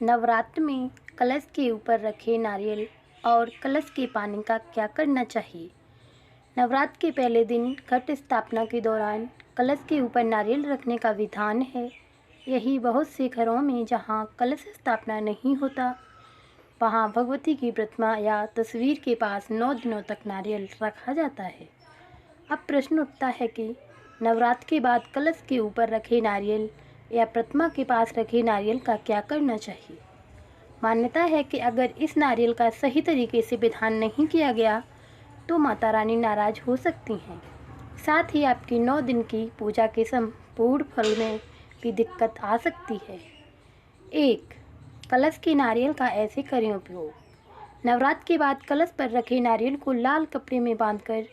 नवरात्र में कलश के ऊपर रखे नारियल और कलश के पानी का क्या करना चाहिए। नवरात्र के पहले दिन घट स्थापना के दौरान कलश के ऊपर नारियल रखने का विधान है। यही बहुत से घरों में जहाँ कलश स्थापना नहीं होता वहाँ भगवती की प्रतिमा या तस्वीर के पास 9 दिनों तक नारियल रखा जाता है। अब प्रश्न उठता है कि नवरात्र के बाद कलश के ऊपर रखे नारियल या प्रतिमा के पास रखे नारियल का क्या करना चाहिए। मान्यता है कि अगर इस नारियल का सही तरीके से विधान नहीं किया गया तो माता रानी नाराज हो सकती हैं। साथ ही आपकी 9 दिन की पूजा के संपूर्ण फल में भी दिक्कत आ सकती है। 1. कलश के नारियल का ऐसे करें उपयोग। नवरात्र के बाद कलश पर रखे नारियल को लाल कपड़े में बांधकर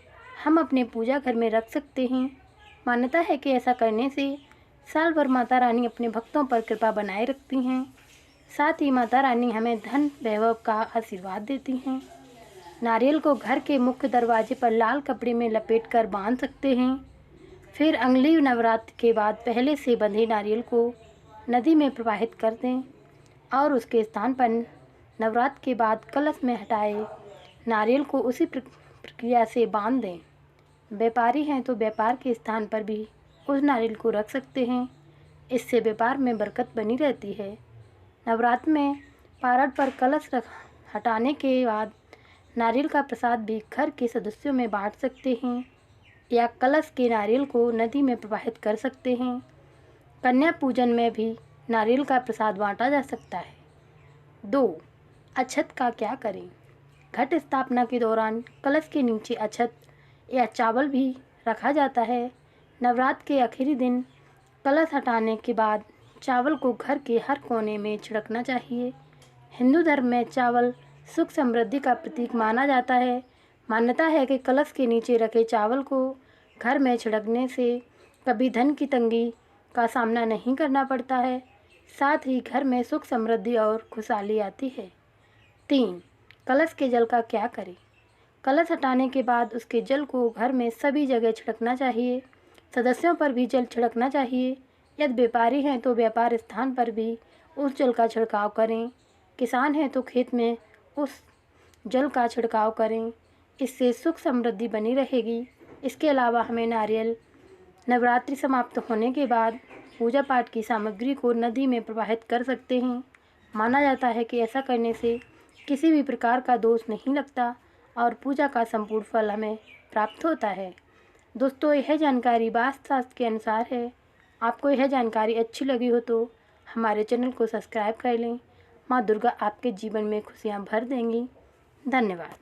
हम अपने पूजा घर में रख सकते हैं। मान्यता है कि ऐसा करने से साल भर माता रानी अपने भक्तों पर कृपा बनाए रखती हैं। साथ ही माता रानी हमें धन वैभव का आशीर्वाद देती हैं। नारियल को घर के मुख्य दरवाजे पर लाल कपड़े में लपेटकर बांध सकते हैं। फिर अगली नवरात्र के बाद पहले से बंधे नारियल को नदी में प्रवाहित कर दें और उसके स्थान पर नवरात्र के बाद कलश में हटाए नारियल को उसी प्रक्रिया से बांध दें। व्यापारी हैं तो व्यापार के स्थान पर भी उस नारियल को रख सकते हैं। इससे व्यापार में बरकत बनी रहती है। नवरात्र में पारद पर कलश हटाने के बाद नारियल का प्रसाद भी घर के सदस्यों में बांट सकते हैं या कलश के नारियल को नदी में प्रवाहित कर सकते हैं। कन्या पूजन में भी नारियल का प्रसाद बांटा जा सकता है। 2. अक्षत का क्या करें। घट स्थापना के दौरान कलश के नीचे अक्षत या चावल भी रखा जाता है। नवरात्र के आखिरी दिन कलश हटाने के बाद चावल को घर के हर कोने में छिड़कना चाहिए। हिंदू धर्म में चावल सुख समृद्धि का प्रतीक माना जाता है। मान्यता है कि कलश के नीचे रखे चावल को घर में छिड़कने से कभी धन की तंगी का सामना नहीं करना पड़ता है। साथ ही घर में सुख समृद्धि और खुशहाली आती है। 3. कलश के जल का क्या करें। कलश हटाने के बाद उसके जल को घर में सभी जगह छिड़कना चाहिए। सदस्यों पर भी जल छिड़कना चाहिए। यदि व्यापारी हैं तो व्यापार स्थान पर भी उस जल का छिड़काव करें। किसान हैं तो खेत में उस जल का छिड़काव करें। इससे सुख समृद्धि बनी रहेगी। इसके अलावा हमें नारियल नवरात्रि समाप्त होने के बाद पूजा पाठ की सामग्री को नदी में प्रवाहित कर सकते हैं। माना जाता है कि ऐसा करने से किसी भी प्रकार का दोष नहीं लगता और पूजा का संपूर्ण फल हमें प्राप्त होता है। दोस्तों, यह जानकारी वास्तु शास्त्र के अनुसार है। आपको यह जानकारी अच्छी लगी हो तो हमारे चैनल को सब्सक्राइब कर लें। माँ दुर्गा आपके जीवन में खुशियाँ भर देंगी। धन्यवाद।